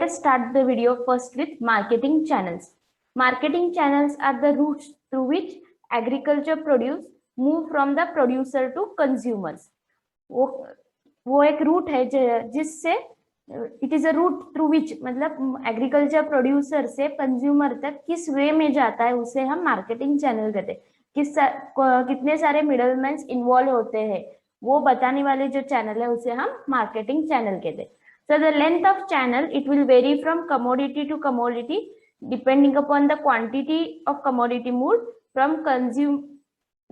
let's start the video first with marketing channels. Marketing channels are the routes through which agriculture produce move from the producer to consumers. वो एक route है जिससे it is a route through which मतलब agriculture producer से consumer तक किस वे में जाता है उसे हम मार्केटिंग चैनल कहते हैं. कितने सारे मिडलमैन इन्वॉल्व होते हैं वो बताने वाले जो चैनल है उसे हम मार्केटिंग चैनल कहते हैं. So the length of channel, it will vary from commodity to commodity depending upon the quantity of commodity moved from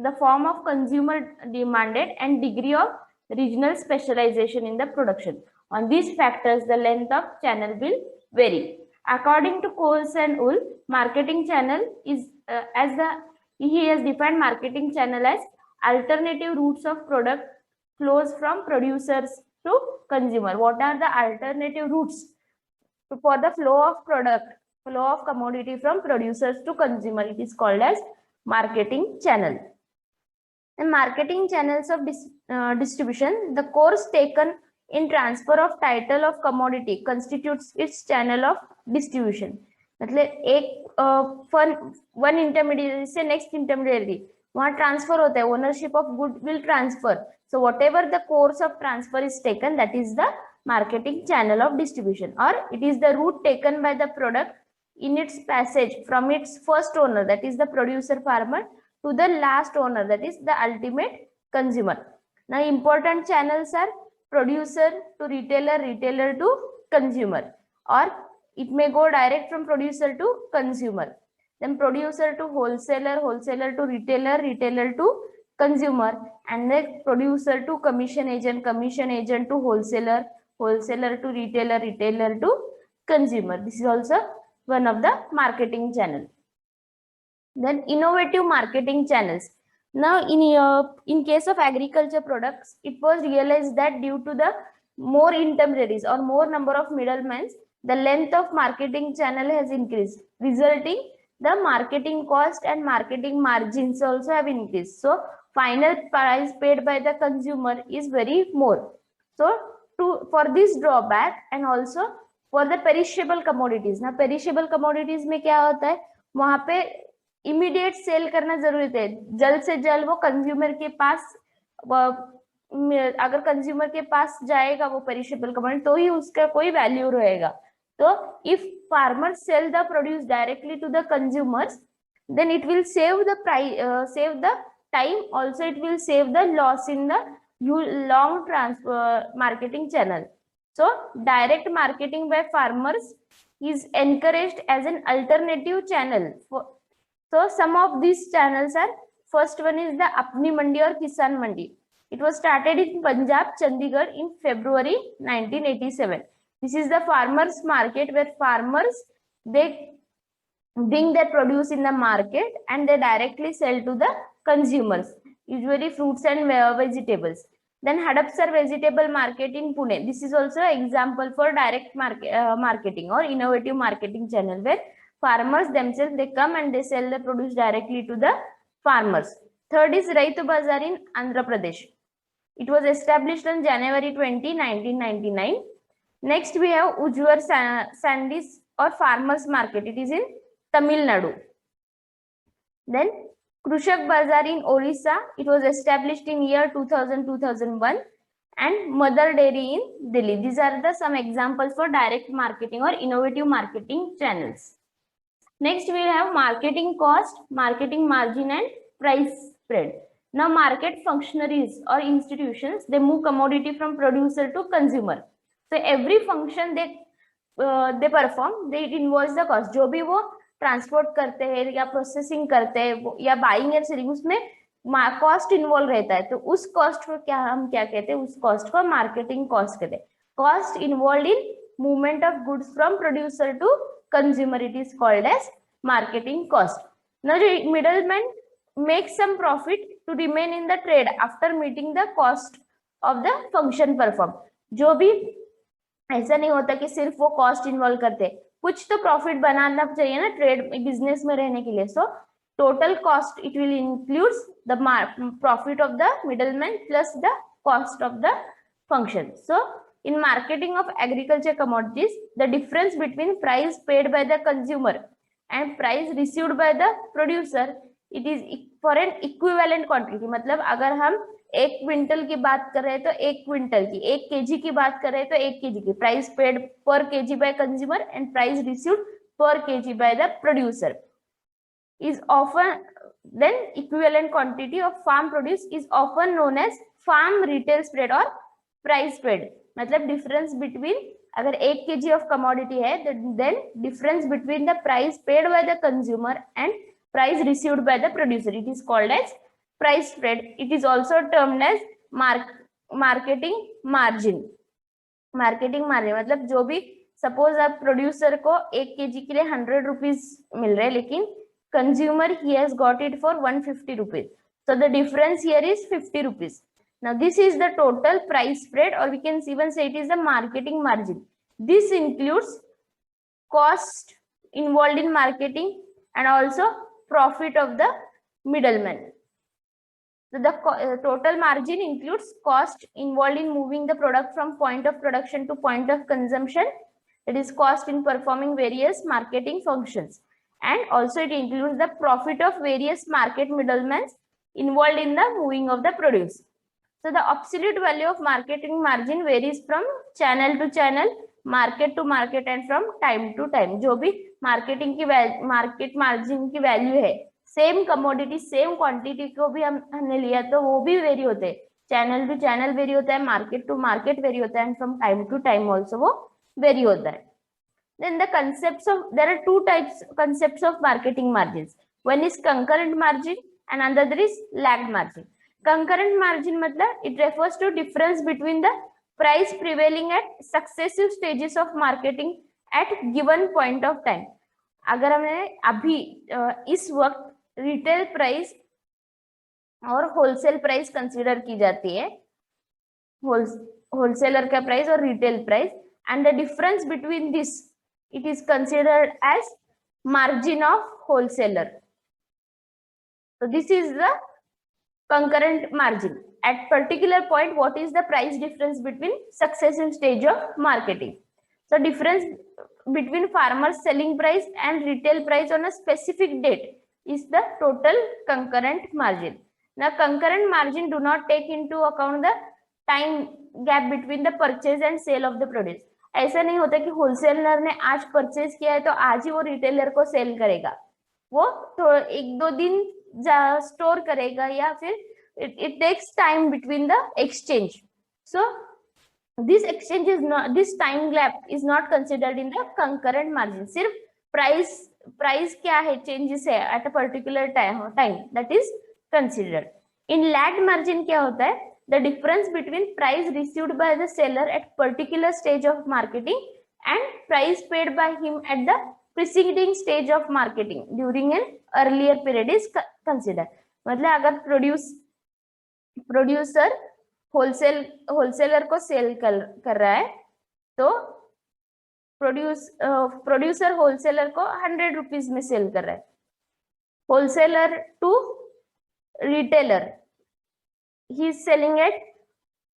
the form of consumer demanded and degree of regional specialization in the production. On these factors, the length of channel will vary. According to Coles and Wool, marketing channel is he has defined marketing channel as alternative routes of product flows from producers to consumer. What are the alternative routes for the flow of commodity from producers to consumer? It is called as marketing channel. And marketing channels of distribution, the course taken in transfer of title of commodity constitutes its channel of distribution. मतलब एक one intermediary से next intermediary वहां transfer होता है, ownership of good will transfer. So whatever the course of transfer is taken, that is the marketing channel of distribution, or it is the route taken by the product in its passage from its first owner, that is the producer farmer, to the last owner, that is the ultimate consumer. Now important channels are producer to retailer, retailer to consumer, or it may go direct from producer to consumer. Then producer to wholesaler, wholesaler to retailer, retailer to consumer, and then producer to commission agent to wholesaler, wholesaler to retailer, retailer to consumer. This is also one of the marketing channel. Then innovative marketing channels. Now in case of agriculture products, it was realized that due to the more intermediaries or more number of middlemen, the length of marketing channel has increased, resulting the marketing cost and marketing margins also have increased. So final price paid by the consumer is very more. So for this drawback and also for the perishable commodities. Now perishable commodities में क्या होता है, वहां पे immediate cell करना जरूरी है, जल्द से जल्द वो कंज्यूमर के पास, अगर कंज्यूमर के पास जाएगा वो पेरिशेबल कमोडिटी तो ही उसका कोई वैल्यू रहेगा. तो if farmers sell the produce directly to the consumers, then it will save the price, save the time, also it will save the loss in the long marketing channel. So direct marketing by farmers is encouraged as an alternative channel. So some of these channels are, first one is the Apni Mandi or Kisan Mandi. It was started in Punjab, Chandigarh in February 1987. This is the farmers market where farmers, they bring their produce in the market and they directly sell to the consumers, usually fruits and vegetables. Then Hadapsar vegetable market in Pune. This is also an example for direct marketing or innovative marketing channel where farmers themselves, they come and they sell the produce directly to the farmers. Third is Raitu Bazar in Andhra Pradesh. It was established on January 20, 1999. Next we have Ujwar Sandis or farmers market. It is in Tamil Nadu. Then Krushak Bazar in Orissa. It was established in year 2000-2001, and Mother Dairy in Delhi. These are the some examples for direct marketing or innovative marketing channels. Next we have marketing cost, marketing margin, and price spread. Now market functionaries or institutions, they move commodity from producer to consumer. So every function they perform, they invoice the cost. जो भी वो transport करते हैं या processing करते हैं या buying and selling, उसमें कॉस्ट इन्वॉल्व रहता है. तो उस कॉस्ट को हम क्या कहते हैं, उस कॉस्ट को मार्केटिंग कॉस्ट कहते हैं. Cost involve in movement of goods from producer to consumer, it is called as marketing cost. Now जो middleman make some profit to remain in the trade after meeting the cost of the function perform. जो भी ऐसा नहीं होता कि सिर्फ वो cost involve करते, कुछ तो प्रॉफिट बनाना चाहिए ना ट्रेड बिजनेस में रहने के लिए. So total cost it will includes the profit of the middleman plus the cost of the function. So In marketing of agriculture commodities, the difference between price paid by the consumer and price received by the producer, it is for an equivalent quantity. मतलब अगर हम 1 quintal की बात कर रहे हैं तो 1 quintal की, 1 केजी की बात कर रहे हैं तो 1 केजी की, price paid per KG by consumer and price received per KG by the producer is often, then equivalent quantity of farm produce is often known as farm retail spread or price paid. मतलब difference between, अगर 1 kg of commodity है then difference between the price paid by the consumer and price received by the producer, it is called as price spread. It is also termed as marketing margin. Marketing margin मतलब जो भी, suppose आप producer को 1 KG के लिए 100 rupees मिल रहे हैं, लेकिन consumer he has got it for 150 rupees, so the difference here is 50 rupees. Now this is the total price spread, or we can even say it is the marketing margin. This includes cost involved in marketing and also profit of the middleman. So the total margin includes cost involved in moving the product from point of production to point of consumption, it is cost in performing various marketing functions, and also it includes the profit of various market middlemen involved in the moving of the produce. So the absolute value of marketing margin varies from channel to channel, market to market and from time to time. जो भी marketing की market margin की value है, same commodity same quantity को भी हमने लिया तो वो भी वेरी होते हैं, चैनल टू चैनल वेरी होता है, मार्केट टू मार्केट वेरी होता है, and from time to time also वो वेरी होता है. Then the concepts of, there are two types concepts of marketing margins. One is concurrent margin and another is lagged margin. Concurrent margin matlab it refers to difference between the price prevailing at successive stages of marketing at given point of time. अगर हमें अभी इस वक्त retail price और wholesale price consider की जाती है, wholesaler का प्राइस और retail price, and the difference between this it is considered as margin of wholesaler. So this is the concurrent margin. At particular point, what is the price difference between successive stage of marketing? So difference between farmer's selling price and retail price on a specific date is the total concurrent margin. Now concurrent margin do not take into account the time gap between the purchase and sale of the produce. ऐसा नहीं होता कि wholesaler ने आज purchase किया है तो आज ही वो रिटेलर को सेल करेगा, वो तो 1-2 दिन स्टोर करेगा, या फिर it takes time between the exchange. So this exchange is not, this time gap is not considered in the concurrent margin. सिर्फ price क्या है, changes है at a particular time that is considered. In lagged margin क्या होता है, the difference between price received by the seller at particular stage of marketing and price paid by him at the preceding stage of marketing during an earlier period is considered. मतलब अगर producer wholesaler को cell कर रहा है तो producer wholesaler को 100 rupees में cell कर रहा है, wholesaler to retailer he is selling at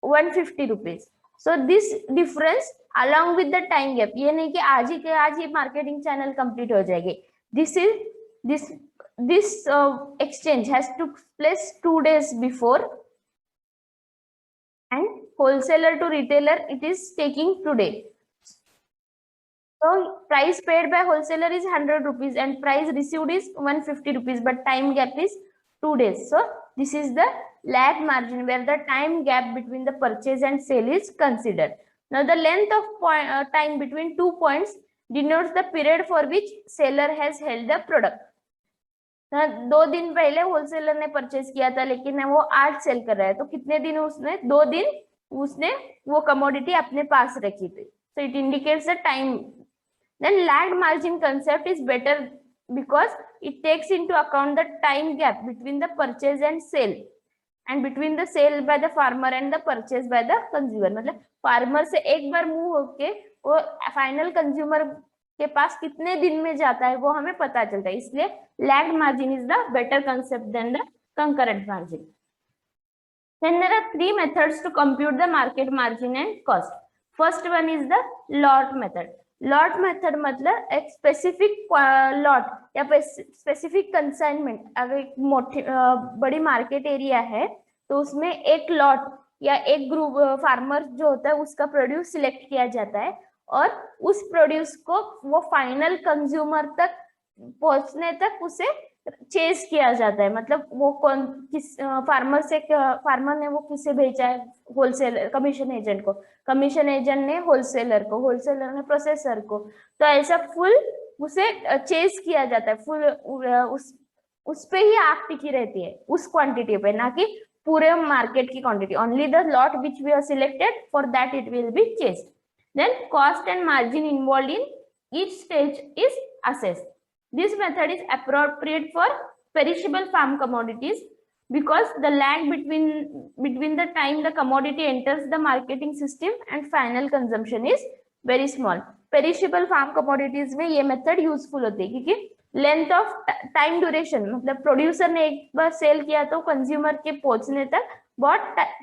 150 rupees. So this difference along with the time gap, ये नहीं कि आज ही मार्केटिंग चैनल कंप्लीट हो जाएगी, this exchange has took place 2 days before, and wholesaler to retailer it is taking today. So price paid by wholesaler is 100 rupees and price received is 150 rupees, but time gap is 2 days. So this is the lag margin where the time gap between the purchase and sale is considered. Now the length of time between 2 points denotes the period for which seller has held the product. 2 दिन पहले wholesaler ने purchase किया था लेकिन वो आज cell कर रहा है, तो कितने दिन उसने, 2 दिन उसने वो कमोडिटी अपने पास रखी थी. So it indicates the time. Then lagged margin concept is better because it takes into account the time gap between the purchase and sale, and between the sale by the farmer and the purchase by the consumer. मतलब farmer से एक बार move होके वो final consumer के पास कितने दिन में जाता है वो हमें पता चलता है, इसलिए lagged margin is the better concept than the concurrent margin. Then there are 3 methods to compute the market margin and cost. First one is the lot method. Lot method मतलब एक स्पेसिफिक लॉट या specific consignment. अगर एक मोटी बड़ी market area है तो उसमें एक लॉट या एक ग्रुप फार्मर जो होता है उसका प्रोड्यूस सिलेक्ट किया जाता है और उस प्रोड्यूस को वो फाइनल कंज्यूमर तक पहुंचने तक उसे चेस किया जाता है. मतलब वो कौन किस फार्मर ने वो किसे भेजा है, होलसेलर कमीशन एजेंट को, कमीशन एजेंट ने होलसेलर को, होलसेलर ने प्रोसेसर को. तो ऐसा फुल उसे चेस किया जाता है. फुल उस पे ही आग टिकी रहती है, उस क्वांटिटी पे, ना कि पूरे मार्केट की quantity. Only the lot which we are selected for that it will be chased. Then cost and margin involve in each stage is assessed. This method is appropriate for perishable farm commodities because the lag between the time the commodity enters the marketing system and final consumption is very small. Perishable farm commodities में ये method useful होती है क्योंकि length of time duration, मतलब producer ने एक बार cell किया तो कंज्यूमर के पहुंचने तक बहुत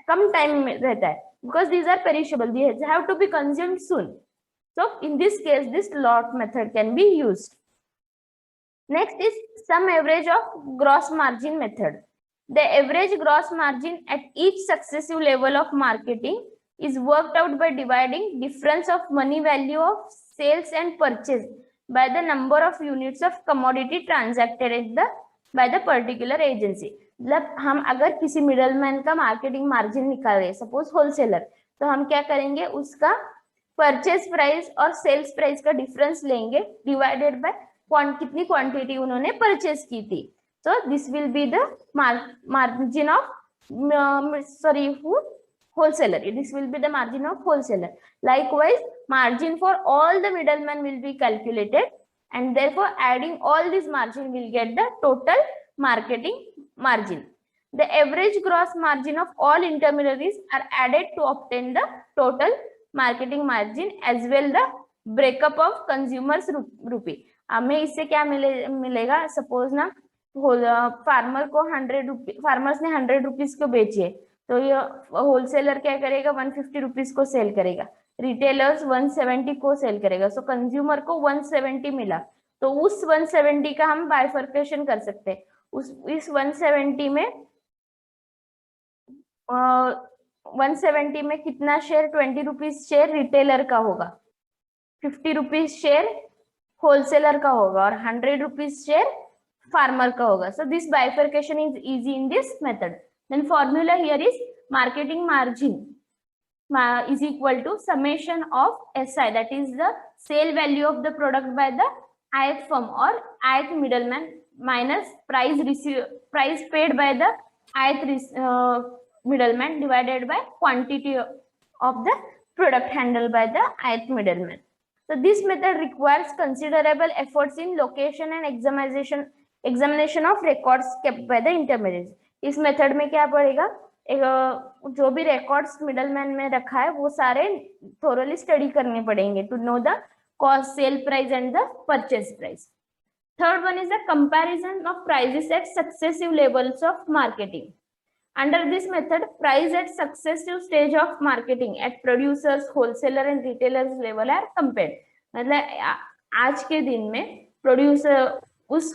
कम टाइम में रहता है. because these are perishable, they have to be consumed soon. So in this case this lot method can be used. Next is sum average of gross margin method. The average gross margin at each successive level of marketing is worked out by dividing difference of money value of sales and purchase by the number of units of commodity transacted by the particular agency. मतलब हम अगर किसी middleman का marketing margin निकाले, suppose wholesaler, तो हम क्या करेंगे, उसका परचेज प्राइस और सेल्स प्राइस का डिफरेंस लेंगे डिवाइडेड बाय कितनी क्वांटिटी उन्होंने परचेज की थी. So this will be the margin of wholesaler. This will be the margin of wholesaler. Likewise, margin for all the middlemen will be calculated, and therefore adding all this margin will get the total marketing margin. The average gross margin of all intermediaries are added to obtain the total marketing margin as well the breakup of consumers rupee. हमें इससे क्या मिलेगा, suppose ना farmer को 100 rupees, farmers ने 100 rupees को बेचे, तो ये होलसेलर क्या करेगा, 150 रुपीज को सेल करेगा, रिटेलर्स 170 को सेल करेगा. सो कंज्यूमर को 170 मिला. तो उस 170 का हम बाइफर्केशन कर सकते हैं. इस 170 में कितना शेयर, 20 रुपीज शेयर रिटेलर का होगा, 50 रुपीज शेयर होलसेलर का होगा और 100 रुपीज शेयर फार्मर का होगा. So this bifurcation is easy in this method. Then formula here is marketing margin is equal to summation of SI, that is the sale value of the product by the ith firm or ith middleman minus price paid by the ith middleman divided by quantity of the product handled by the ith middleman. So this method requires considerable efforts in location and examination of records kept by the intermediaries. इस method में क्या पड़ेगा, जो भी records middleman में रखा है वो सारे थोरली स्टडी करने पड़ेंगे to know the cost, sale price and the purchase price. Third one is the comparison of prices at successive levels of marketing. Under this method, price at successive stage of marketing at producers, wholesaler and retailers level are compared. मतलब आज के दिन में producer उस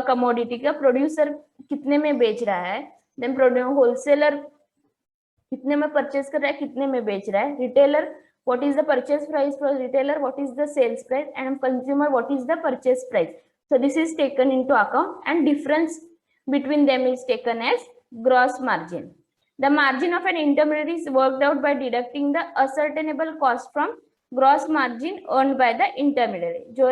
commodity का producer कितने में बेच रहा है, देन होलसेलर कितने में परचेज कर रहा है, कितने में बेच रहा है, retailer what is the purchase price for retailer, what is the sales price, and consumer what is the purchase price. So this is taken into account and difference between them is taken as gross margin. The margin of an intermediary is worked out by deducting the ascertainable cost from gross margin earned by the intermediary. जो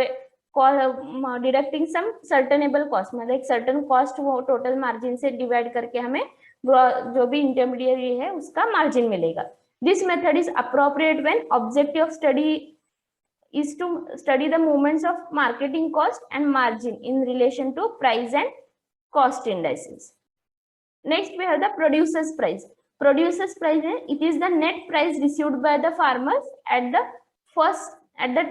deducting some certainable cost, मतलब एक certain cost वो total margin से divide करके हमें जो भी intermediary है उसका margin मिलेगा. This method is appropriate when objective of study is to study the movements of marketing cost and margin in relation to price and cost indices. Next we have the producer's price. Producer's price है, it is the net price received by the farmers at the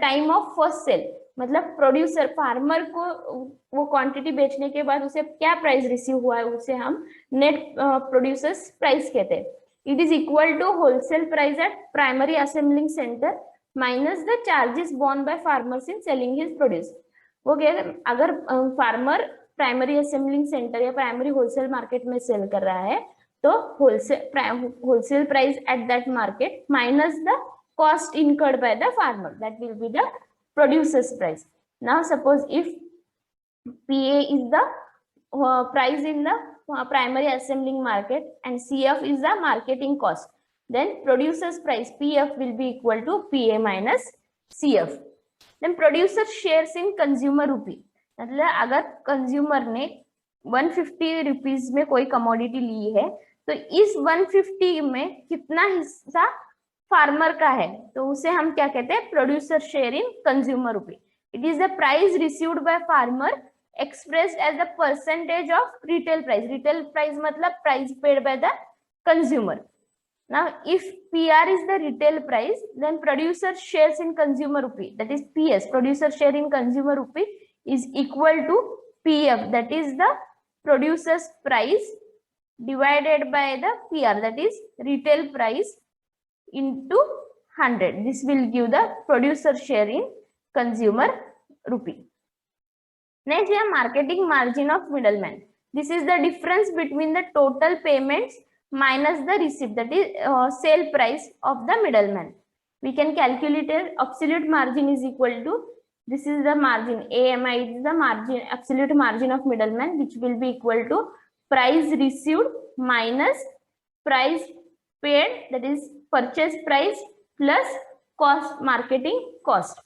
time of first sale. मतलब producer farmer को वो quantity बेचने के बाद उसे क्या price receive हुआ है उसे हम नेट प्रोड्यूसर्स प्राइस कहते हैं. It is equal to wholesale price at primary assembling center minus the charges borne by farmers in selling his produce. वो कह रहे अगर फार्मर प्राइमरी असेंबलिंग सेंटर या प्राइमरी होलसेल मार्केट में सेल कर रहा है तो wholesale price at that market minus the cost incurred by the farmer, that will be the producer's price. Now suppose if PA is the price in the primary assembling market and CF is the marketing cost, then producer's price PF will be equal to PA minus CF. Then producer shares in consumer rupee, मतलब अगर consumer ने 150 rupees में कोई commodity ली है तो इस 150 में कितना हिस्सा फार्मर का है, तो उसे हम क्या कहते हैं, producer share in consumer rupee. It is the price received by farmer expressed as the percentage of retail price. Retail price मतलब price paid by the consumer. Now if PR is the retail price, then producer shares in consumer rupee, that is PS, producer share in consumer rupee, is equal to PF, that is the producer's price divided by the PR, that is retail price, into 100. This will give the producer share in consumer rupee. Next, we have marketing margin of middleman. This is the difference between the total payments minus the receipt, that is sale price of the middleman. We can calculate it. Absolute margin is equal to, this is the margin, AMI is the margin, absolute margin of middleman, which will be equal to price received minus price paid, that is purchase price, plus cost, marketing cost.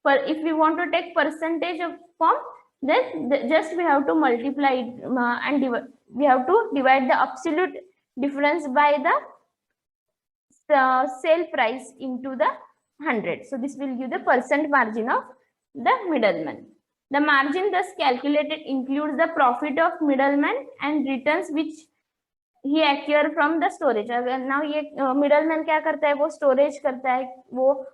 If we want to take percentage of form, then just we have to multiply it and we have to divide the absolute difference by the sale price into the 100. So this will give the percent margin of the middleman. The margin thus calculated includes the profit of middleman and returns which he acquire from the storage. Now ये middleman क्या करता है, वो storage करता है, वो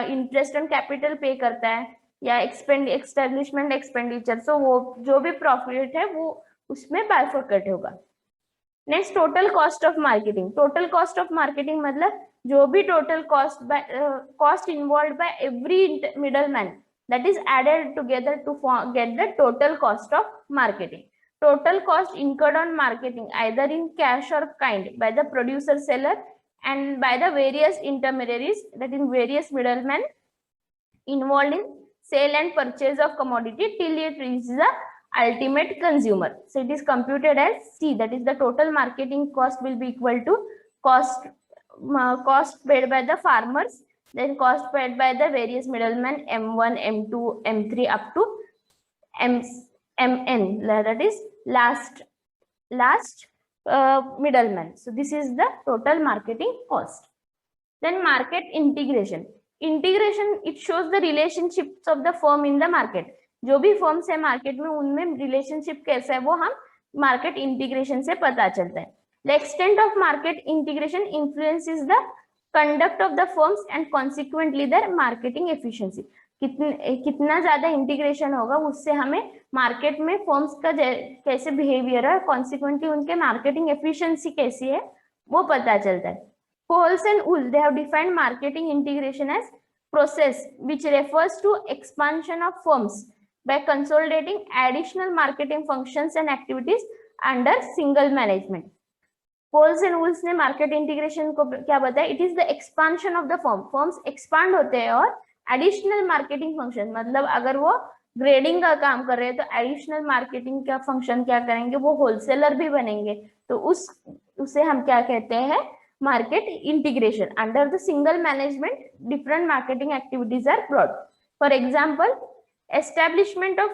interest on capital pay करता है या establishment expenditure, so वो जो भी profit है वो उसमें bifurcate होगा. Next, total cost of marketing. Total cost of marketing मतलब जो भी total cost involved by every middleman, that is added together to get the total cost of marketing. Total cost incurred on marketing either in cash or kind by the producer seller and by the various intermediaries, that is various middlemen involved in sale and purchase of commodity till it reaches the ultimate consumer. So it is computed as C, that is the total marketing cost will be equal to cost paid by the farmers, then cost paid by the various middlemen M1, M2, M3 up to MN, that is last middleman. So this is the total marketing cost. Then market integration. Integration, it shows the relationships of the firm in the market. जो भी firms है market में उनमें relationship कैसा है वो हम market integration से पता चलता है. The extent of market integration influences the conduct of the firms and consequently their marketing efficiency. कितना ज्यादा इंटीग्रेशन होगा उससे हमें मार्केट में फर्म्स का कैसे बिहेवियर है, कॉन्सिक्वेंटली उनके मार्केटिंग एफिशिएंसी कैसी है वो पता चलता है. Coles and Wool, they have defined marketing integration as process which refers to expansion of firms by consolidating additional marketing functions and activities under single management. Coles and Wool ने market integration को क्या बताया? It is the expansion of the firm. Firms expand होते हैं और additional marketing function, मतलब अगर वो ग्रेडिंग का काम कर रहे हैं तो एडिशनल मार्केटिंग का फंक्शन क्या करेंगे, वो होलसेलर भी बनेंगे, तो उसे हम क्या कहते हैं, market integration. Under the single management, different marketing activities are brought. For example, establishment of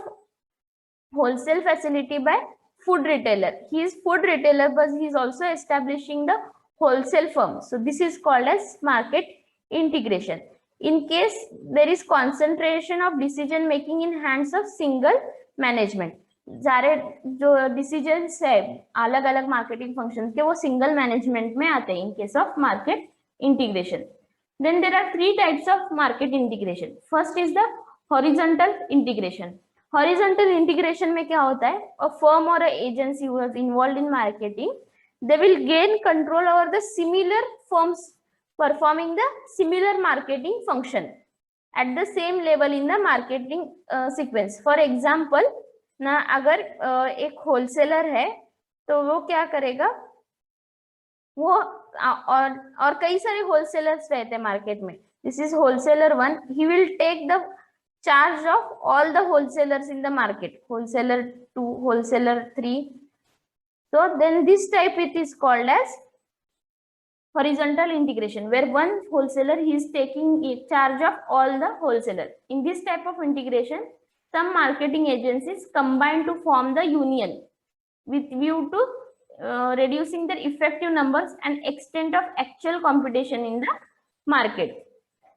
wholesale facility by food retailer. He is food retailer, but he is also establishing the wholesale firm. So this is called as market integration. In case there is concentration of decision making in hands of single management, सारे जो decisions है अलग अलग marketing functions के वो single management में आते हैं in case of market integration. Then there are 3 types of market integration. First is the horizontal integration. Horizontal integration में क्या होता है, अ फर्म और a agency who is involved in marketing, they will gain control over the similar firms performing the similar marketing function. at the same level in the marketing sequence. For example ना, अगर एक wholesaler है तो वो क्या करेगा, वो और कई सारे होलसेलर्स रहते हैं मार्केट में. This is wholesaler 1. He will take the charge of all the wholesalers in the market, wholesaler 2, wholesaler 3. So then this type it is called as horizontal integration, where one wholesaler he is taking charge of all the wholesalers. In this type of integration, some marketing agencies combine to form the union with view to reducing the effective numbers and extent of actual competition in the market.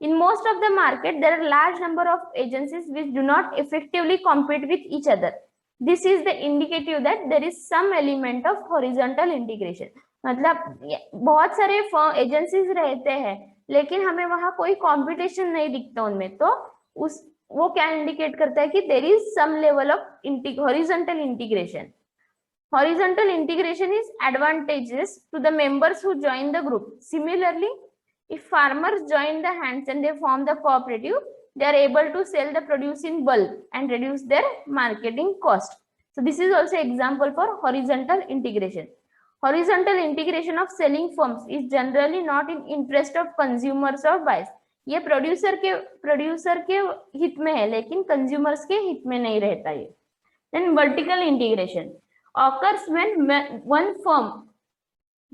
In most of the market, there are large number of agencies which do not effectively compete with each other. This is the indicative that there is some element of horizontal integration. मतलब बहुत सारे agencies रहते हैं लेकिन हमें वहां कोई competition नहीं दिखता उनमें, तो उस वो क्या इंडिकेट करता है कि there is some level of horizontal integration. Horizontal integration is advantageous to the members who join the group. Similarly, if farmers join the hands and they form the cooperative, they are able to sell the produce in bulk and reduce their marketing cost. So this is also example for horizontal integration. Horizontal integration of selling firms is generally not in interest of consumers or buyers. ये producer के हित में है लेकिन consumers के हित में नहीं रहता ये. Then vertical integration occurs when one firm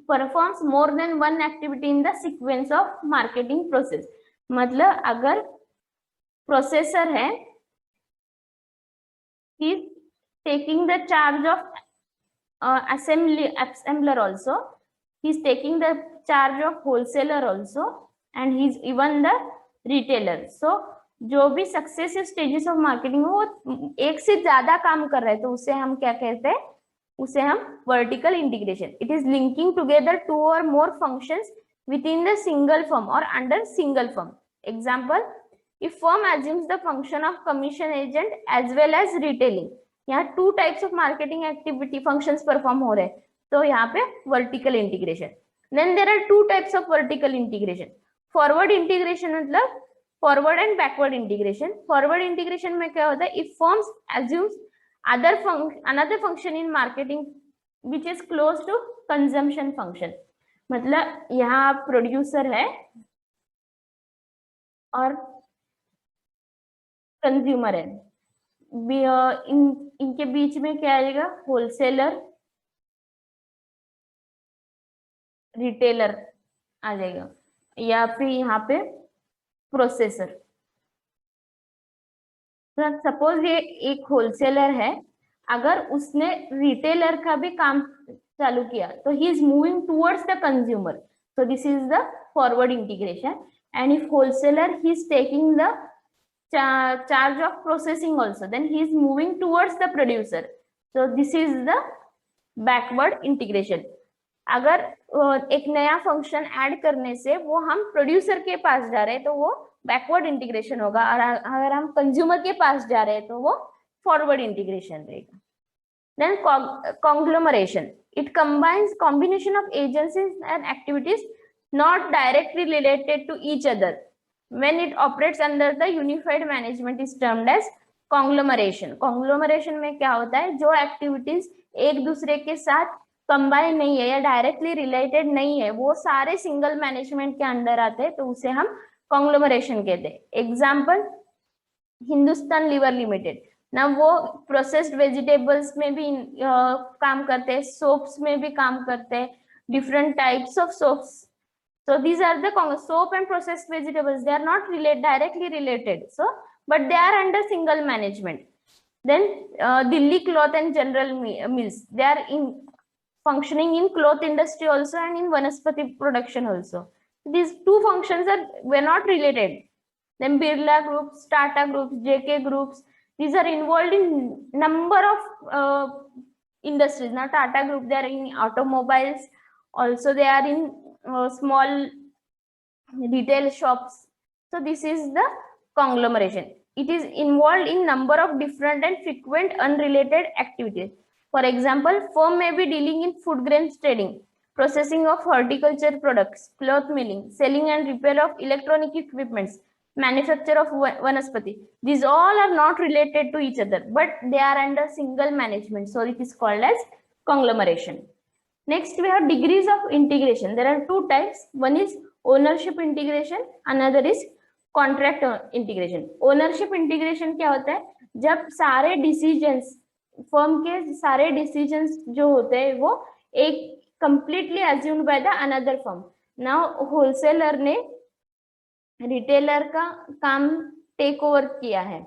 performs more than one activity in the sequence of marketing process. मतलब अगर प्रोसेसर है, he is taking the charge of assembler also, he is taking the charge of wholesaler also, and he is even the retailer. So जो भी successive stages of marketing हो वो एक से ज्यादा काम कर रहे हैं तो उसे हम क्या कहते हैं, उसे हम vertical integration. It is linking together 2 or more functions within the single firm or under single firm. Example, if firm assumes the function of commission agent as well as retailing, यहाँ 2 types of marketing activity functions perform हो रहे हैं तो यहाँ पे vertical integration. Then there are 2 types of vertical integration. Forward integration मतलब forward and backward integration. Forward integration में क्या होता है, if firms assumes another function in marketing which is close to consumption function. मतलब यहाँ प्रोड्यूसर है और consumer है, इनके बीच में क्या आएगा, होलसेलर रिटेलर आ जाएगा या फिर यहाँ पे प्रोसेसर. सपोज ये एक होलसेलर है, अगर उसने रिटेलर का भी काम चालू किया तो he is moving towards the consumer. So this is the forward integration. And if wholesaler he is taking the charge of processing also, then he is moving towards the producer. So this is the backward integration. अगर एक नया function add करने से वो हम producer के पास जा रहे हैं तो वो बैकवर्ड इंटीग्रेशन होगा, और अगर हम कंज्यूमर के पास जा रहे हैं तो वो फॉरवर्ड इंटीग्रेशन रहेगा. Then conglomeration, it combines combination of agencies and activities not directly related to each other. When it operates under the unified management is termed as conglomeration. Conglomeration में क्या होता है, जो एक्टिविटीज एक दूसरे के साथ कंबाइन नहीं है या डायरेक्टली रिलेटेड नहीं है वो सारे सिंगल मैनेजमेंट के अंडर आते हैं तो उसे हम कॉन्ग्लोमरेशन कहते हैं. एग्जाम्पल, हिंदुस्तान लीवर लिमिटेड ना, वो प्रोसेस्ड वेजिटेबल्स में भी काम करते हैं, सोप्स में भी काम करते हैं, different types of soaps. So these are the soap and processed vegetables. They are not directly related. So, but they are under single management. Then Delhi Cloth and General Mills. They are functioning in cloth industry also and in Vanaspati production also. These 2 functions were not related. Then Birla Groups, Tata Groups, JK Groups. These are involved in number of industries. Now Tata Group, they are in automobiles. Also, they are in small retail shops. So this is the conglomeration. It is involved in number of different and frequent unrelated activities. For example, firm may be dealing in food grains trading, processing of horticulture products, cloth milling, selling and repair of electronic equipments, manufacture of vanaspati. These all are not related to each other, but they are under single management. So it is called as conglomeration. Next, we have degrees of integration. There are two types. One is ownership integration, another is contract integration. Ownership integration क्या होता है? जब सारे decisions, firm के सारे decisions जो होते हैं वो एक completely assumed by the another firm. Now wholesaler ने रिटेलर का काम टेक ओवर किया है,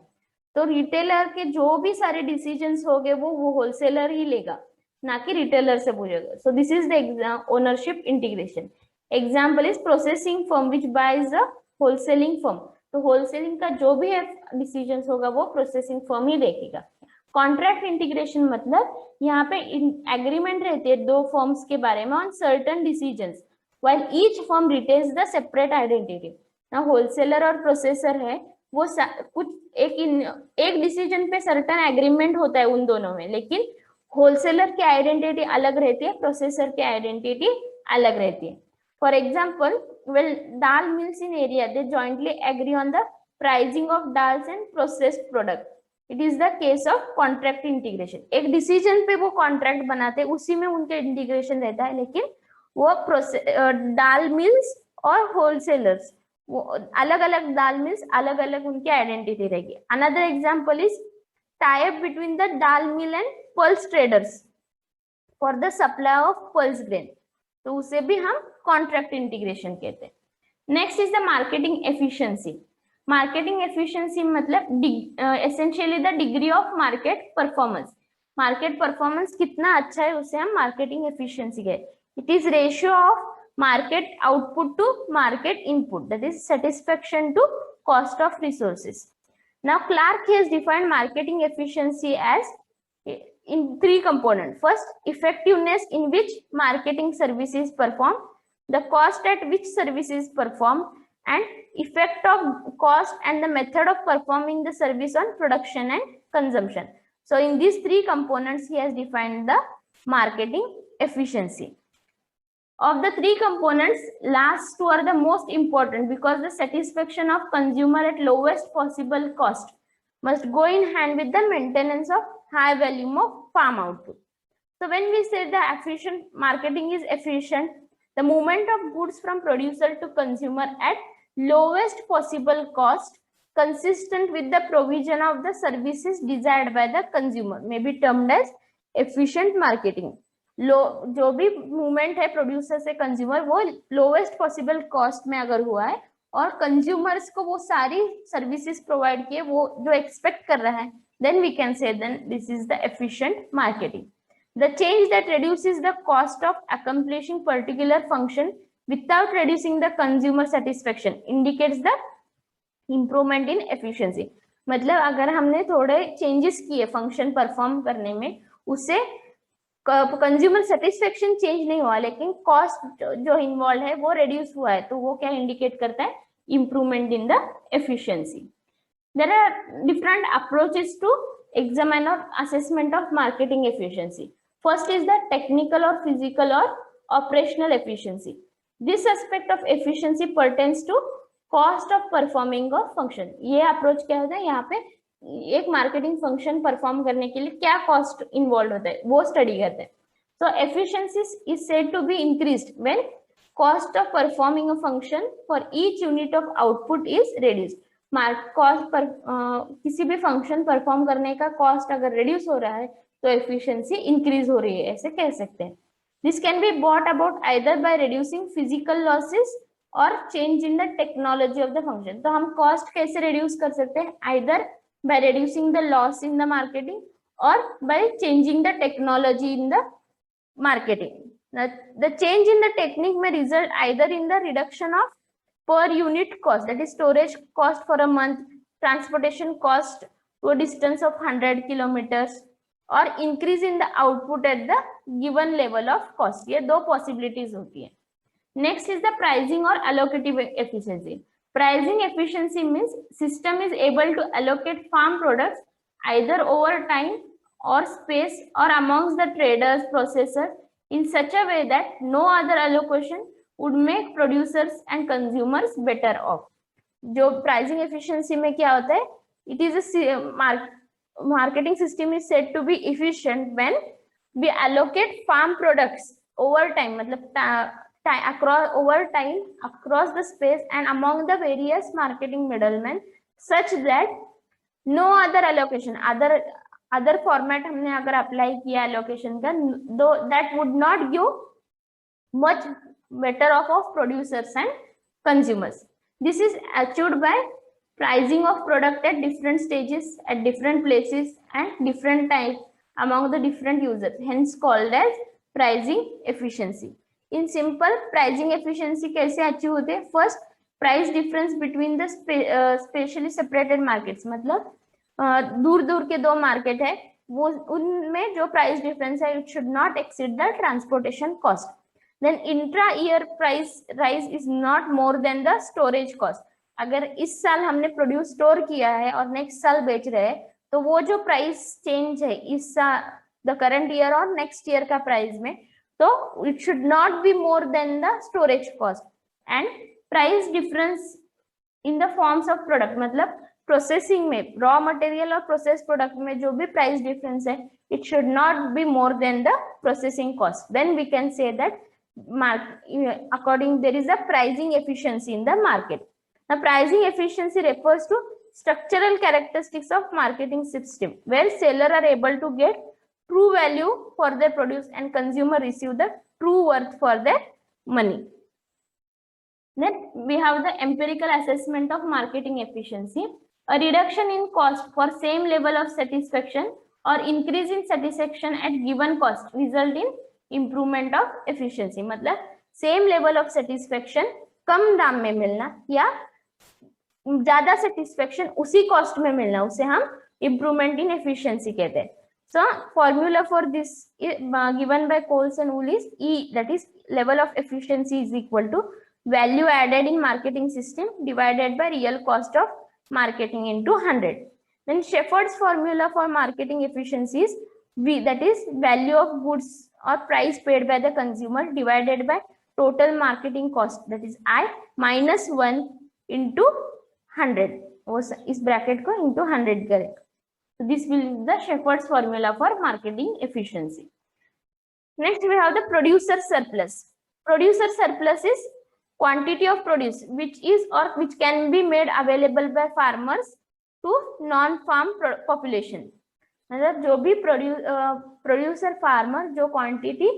तो रिटेलर के जो भी सारे डिसीजंस हो गए वो होलसेलर ही लेगा, ना कि रिटेलर से पूछेगा. So this is the ownership integration. Example is processing firm which buys the wholesaling firm. तो होलसेलिंग का जो भी डिसीजंस होगा वो प्रोसेसिंग फर्म ही देखेगा. कॉन्ट्रैक्ट इंटीग्रेशन मतलब यहाँ पे एग्रीमेंट रहती है दो फर्म्स के बारे में on certain decisions, while each firm retains the separate identity. ना होलसेलर और प्रोसेसर है वो कुछ एक डिसीजन पे सर्टन एग्रीमेंट होता है उन दोनों में, लेकिन होलसेलर की आइडेंटिटी अलग रहती है, प्रोसेसर की आइडेंटिटी अलग रहती है. For example, well, dal mills in area they jointly agree on the pricing of dals and processed product. It is the case of contract integration. एक डिसीजन पे वो कॉन्ट्रैक्ट बनाते हैं, उसी में उनके इंटीग्रेशन रहता है, लेकिन वो दाल मिल्स और होलसेलर्स वो अलग अलग दाल मिल्स अलग अलग उनकी आइडेंटिटी रहेगी. Another example is tie up between the dal mill and pulse traders for the supply of pulse grain. तो उसे भी हम कॉन्ट्रैक्ट इंटीग्रेशन कहते हैं. Next is the marketing efficiency. Marketing efficiency मतलब essentially the degree of market performance. Market performance कितना अच्छा है उसे हम मार्केटिंग एफिशिएंसी कहते हैं. It is ratio of market output to market input, that is satisfaction to cost of resources. Now Clark has defined marketing efficiency as in three components. First, effectiveness in which marketing service is performed, the cost at which service is performed, and effect of cost and the method of performing the service on production and consumption. So in these three components he has defined the marketing efficiency. Of the three components, last two are the most important because the satisfaction of consumer at lowest possible cost must go in hand with the maintenance of high volume of farm output. So when we say the efficient marketing is efficient, the movement of goods from producer to consumer at lowest possible cost consistent with the provision of the services desired by the consumer may be termed as efficient marketing. जो भी movement है producer से consumer वो lowest possible cost में अगर हुआ है और कंज्यूमर्स को वो सारी सर्विसेज प्रोवाइड किए वो जो एक्सपेक्ट कर रहा है, then we can say then this is the efficient marketing. The change that reduces the cost of accomplishing particular function without reducing the consumer satisfaction indicates the improvement in efficiency. मतलब अगर हमने थोड़े changes किए function perform करने में, उससे consumer satisfaction change नहीं हुआ लेकिन कॉस्ट जो इन्वॉल्व है वो रिड्यूस हुआ है, तो वो क्या इंडिकेट करता है? Improvement in the efficiency. There are different approaches to examine or assessment of marketing efficiency. First is the technical or physical or operational efficiency. This aspect of efficiency pertains to cost of performing of function. ये approach क्या होता है? यहाँ पे एक marketing function perform करने के लिए क्या कॉस्ट इन्वॉल्व होता है वो स्टडी करते हैं. So efficiency is said to be increased when cost of performing a function for each unit of output is reduced. Cost per किसी भी फंक्शन परफॉर्म करने का कॉस्ट अगर रिड्यूस हो रहा है तो एफिशिएंसी इंक्रीज हो रही है, ऐसे कह सकते हैं. This can be brought about either by reducing physical losses और change in the technology of the function. तो हम कॉस्ट कैसे रिड्यूस कर सकते हैं? Either by reducing the loss in the marketing और by changing the technology in the marketing. The change in the technique में result either in the reduction of per unit cost, that is storage cost for a month, transportation cost to a distance of 100 kilometers, or increase in the output at the given level of cost. ये दो possibilities होती है. Next is the pricing or allocative efficiency. Pricing efficiency means system is able to allocate farm products either over time or space or amongst the traders, processors in such a way that no other allocation would make producers and consumers better off. जो pricing efficiency में क्या होता है, it is marketing system is said to be efficient when we allocate farm products over time, मतलब over time across the space and among the various marketing middlemen such that no other allocation, other format हमने अगर apply किया allocation का, that would not give much better off of producers and consumers. This is achieved by pricing of product at different stages, at different places and different times among the different users, hence called as pricing efficiency. In simple, pricing efficiency कैसे achieve होते हैं? First, price difference between the specially separated markets, मतलब दूर दूर के दो market है, वो उनमें जो प्राइस डिफरेंस है, it should not exceed the transportation cost. Then intra year price rise is not more than the storage cost. अगर इस साल हमने प्रोड्यूस स्टोर किया है और नेक्स्ट साल बेच रहे हैं, तो वो जो प्राइस चेंज है इस साल द करंट ईयर और नेक्स्ट ईयर का प्राइस में, तो it should not be more than the storage cost. And price difference in the forms of product, मतलब प्रोसेसिंग में रॉ मटेरियल और प्रोसेस प्रोडक्ट में जो भी प्राइस डिफरेंस है, it should not be more than the processing cost. Then we can say that according there is a pricing efficiency in the market. The pricing efficiency refers to structural characteristics of marketing system where seller are able to get true value for their produce and consumer receive the true worth for their money. Then we have the empirical assessment of marketing efficiency. A reduction in cost for same level of satisfaction or increase in satisfaction at given cost result in improvement of efficiency. मतलब same level of satisfaction कम दाम में मिलना या ज्यादा satisfaction उसी cost में मिलना, उसे हम इम्प्रूवमेंट इन एफिशिएंसी कहते हैं. So formula for this given by Kohls and Uhl is E, that is level of efficiency is equal to value added in marketing system divided by real cost of marketing into 100. Then Shepard's formula for marketing efficiency is V, that is value of goods or price paid by the consumer divided by total marketing cost, that is I minus 1 into 100. वो इस bracket को into 100 करें. So this will be the Shepard's formula for marketing efficiency. Next we have the producer surplus. Producer surplus is quantity of produce which is or which can be made available by farmers to non-farm population. मतलब जो भी producer farmer जो quantity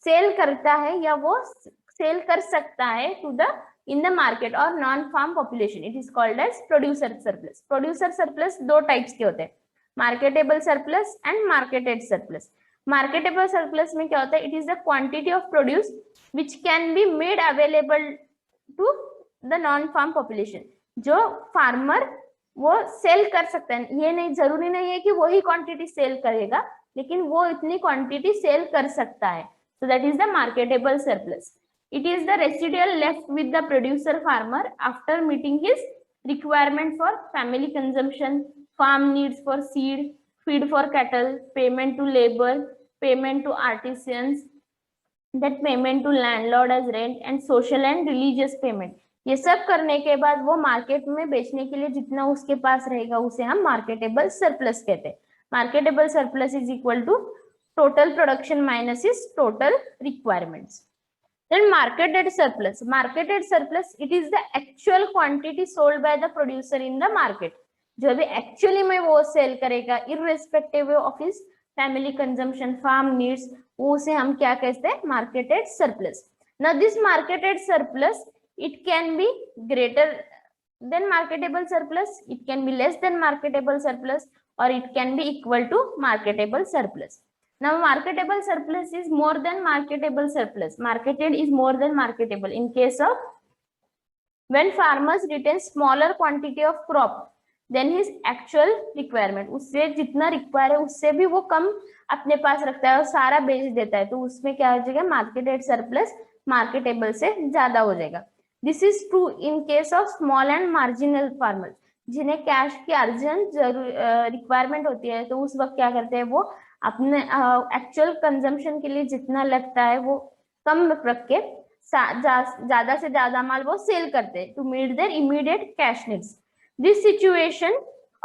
sell करता है या वो sell कर सकता है to the in the market और non farm population, it is called as producer surplus. Producer surplus दो टाइप्स के होते हैं, marketable surplus and marketed surplus. Marketable surplus में क्या होता है, it is the quantity of produce which can be made available to the non farm population. जो farmer वो सेल कर सकता है, ये नहीं जरूरी नहीं है कि वही क्वांटिटी सेल करेगा, लेकिन वो इतनी क्वांटिटी सेल कर सकता है. So that is the marketable surplus. It is the residual left with the producer farmer after meeting his requirement for family consumption, farm needs for seed, feed for cattle, payment to labour, payment to artisans, that payment to landlord as rent and social and religious payment. ये सब करने के बाद वो market में बेचने के लिए जितना उसके पास रहेगा उसे हम मार्केटेबल सरप्लस कहते हैं. Marketable surplus is equal to total production minus is total requirements. Then marketed surplus. Marketed surplus it is the actual quantity sold by the producer in the market. जो भी एक्चुअली में वो sell करेगा irrespective of his family consumption, farm needs, वो उसे हम क्या कहते हैं, marketed surplus. Now this marketed surplus it can be greater than marketable surplus, it can be less than marketable surplus, or it can be equal to marketable surplus. Now marketable surplus is more than marketable surplus. Marketed is more than marketable in case of when farmers retain smaller quantity of crop than his actual requirement. उससे जितना require है उससे भी वो कम अपने पास रखता है और सारा बेच देता है, तो उसमें क्या हो जाएगा, मार्केटेड सरप्लस मार्केटेबल से ज्यादा हो जाएगा. This is true in case of small and marginal farmers, जिन्हें कैश की अर्जेंट रिक्वायरमेंट होती है, तो उस वक्त क्या करते हैं, वो अपने एक्चुअल कंजम्पशन के लिए जितना लगता है वो कम रख के ज्यादा से ज्यादा माल वो सेल करते हैं to meet their immediate cash needs. This situation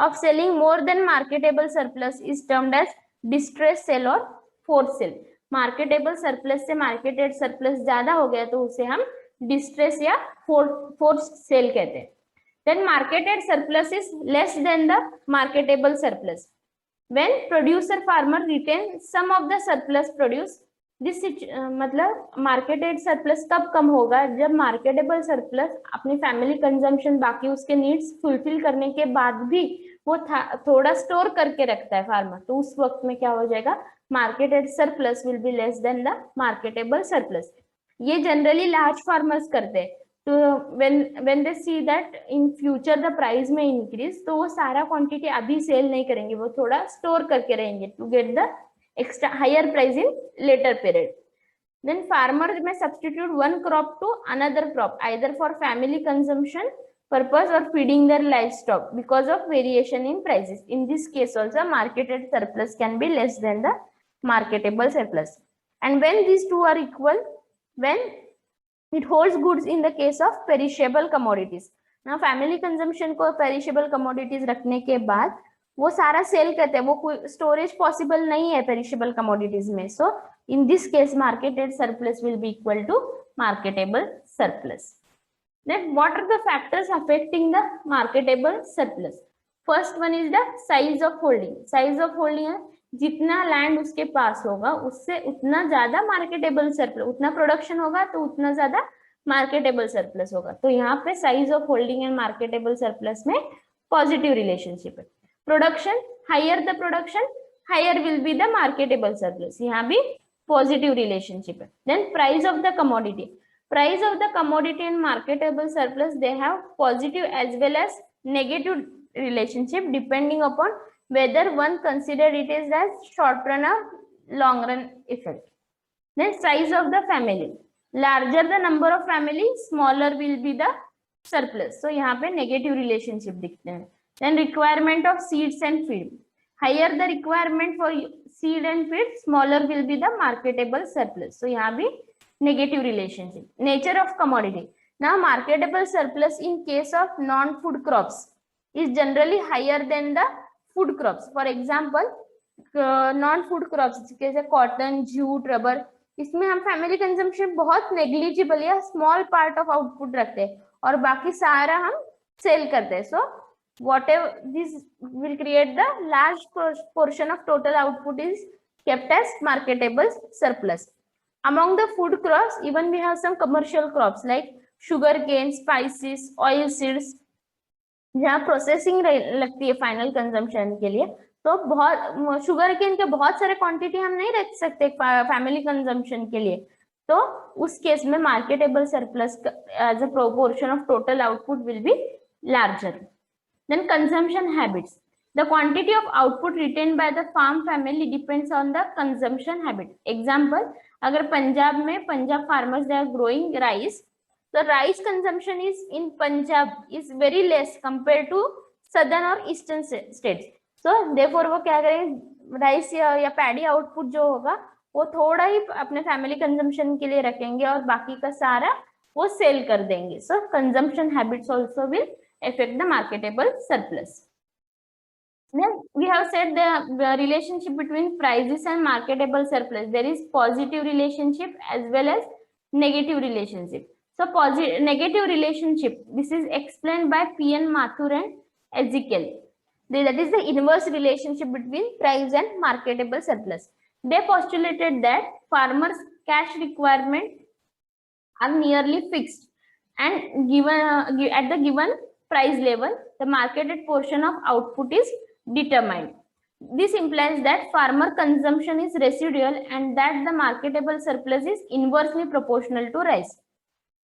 of selling more than marketable surplus is termed as distress sale और फोर्स सेल। मार्केटेबल सरप्लस से मार्केटेड सरप्लस ज्यादा हो गया तो उसे हम डिस्ट्रेस या फोर्स सेल कहते हैं। Then marketed surplus is less than the marketable surplus. When producer farmer retain some of the surplus produce, this मतलब marketed surplus कब कम होगा, जब marketable surplus अपनी family consumption बाकी उसके needs fulfill करने के बाद भी वो थोड़ा store करके रखता है farmer, तो उस वक्त में क्या हो जाएगा, marketed surplus will be less than the marketable surplus. ये generally large farmers करते हैं। तो when they see that in future the price में increase, तो वो सारा quantity अभी सेल नहीं करेंगे, वो थोड़ा स्टोर करके रहेंगे to get the extra higher price in later period. Then farmer may substitute one crop to another crop either for family consumption purpose or feeding their livestock because of variation in prices. In this case also marketed surplus can be less than the marketable surplus. And when these two are equal, when it holds goods in the case of perishable commodities. Now family consumption को perishable commodities रखने के बाद वो सारा cell करते हैं, वो कोई स्टोरेज पॉसिबल नहीं है perishable commodities में, so in this case marketed surplus will be equal to marketable surplus. Then what are the factors affecting the marketable surplus? First one is the size of holding. Size of holding है जितना land उसके पास होगा उससे उतना ज्यादा marketable surplus, उतना production होगा तो उतना ज्यादा मार्केटेबल सरप्लस होगा। तो यहाँ पे size of holding and marketable surplus में पॉजिटिव रिलेशनशिप है। Production, higher the production higher will be the marketable surplus, यहाँ भी पॉजिटिव रिलेशनशिप है। Then price of the commodity, price of the commodity and marketable surplus they have positive as well as negative relationship depending upon whether one consider it is as short run or long run effect. Then size of the family, larger the number of family smaller will be the surplus, so यहाँ पे negative relationship दिखते हैं। Then requirement of seeds and feed, higher the requirement for seed and feed smaller will be the marketable surplus, so यहाँ भी negative relationship. Nature of commodity, now marketable surplus in case of non food crops is generally higher than the food crops. For example, non-food crops जैसे cotton, jute, rubber, इसमें हम family consumption बहुत negligible या small part of output रखते हैं और बाकी सारा हम सेल करते हैं। सो whatever this will create the large portion of total output is kept as marketable surplus. Among the food crops, even we have some commercial crops like sugar cane, spices, oil seeds, जहाँ processing लगती है final consumption के लिए, तो बहुत sugar cane के बहुत सारे क्वांटिटी हम नहीं रख सकते फैमिली कंजम्पशन के लिए, तो उस केस में marketable surplus as a proportion of total output will be larger. Then consumption habits, the quantity of output retained by the farm family depends on the consumption habit. Example, अगर पंजाब में Punjab farmers they are growing rice, the rice consumption is in Punjab is very less compared to southern और eastern states, so therefore वो क्या करेंगे, rice या paddy output जो होगा वो थोड़ा ही अपने फैमिली कंजम्पशन के लिए रखेंगे और बाकी का सारा वो सेल कर देंगे। So consumption habits also will affect the marketable surplus. Then we have said the relationship between prices and marketable surplus, there is positive relationship as well as negative relationship. So positive negative relationship, this is explained by P.N. Mathur and Ezekiel. That is the inverse relationship between price and marketable surplus. They postulated that farmers' cash requirement are nearly fixed and given at the given price level, the marketed portion of output is determined. This implies that farmer consumption is residual and that the marketable surplus is inversely proportional to rice.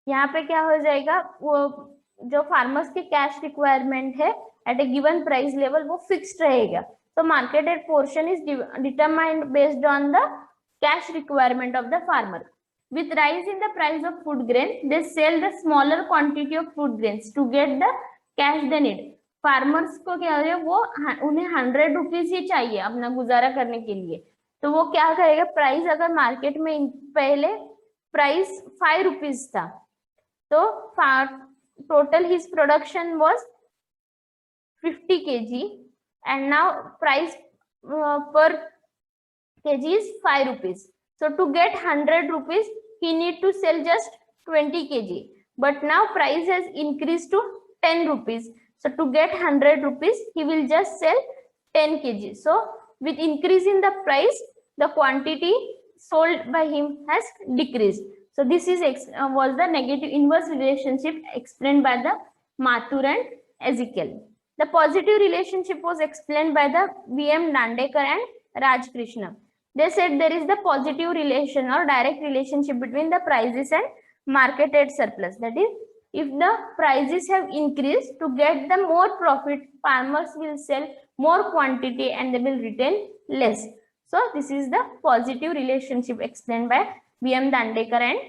यहाँ पे क्या हो जाएगा, वो जो farmers की cash requirement है at a given price level वो फिक्स्ड रहेगा, तो marketed portion is determined based on the cash requirement of the farmer. With rise in the price of food grain they sell the smaller quantity of food grains to get the cash they need. Farmers को क्या है, वो उन्हें 100 rupees ही चाहिए अपना गुजारा करने के लिए, तो वो क्या करेगा, प्राइस अगर मार्केट में पहले price 5 rupees था, तो total his production was 50 kg and now price per kg is 5 rupees. So to get 100 rupees, he need to sell just 20 kg. But now price has increased to 10 rupees. So to get 100 rupees, he will just sell 10 kg. So with increase in the price, the quantity sold by him has decreased. So this is was the negative inverse relationship explained by the Mathur and Ezekiel. The positive relationship was explained by the V.M. Dandekar and Raj Krishna. They said there is the positive relation or direct relationship between the prices and marketed surplus. That is, if the prices have increased, to get the more profit, farmers will sell more quantity and they will retain less. So this is the positive relationship explained by V.M. Dandekar and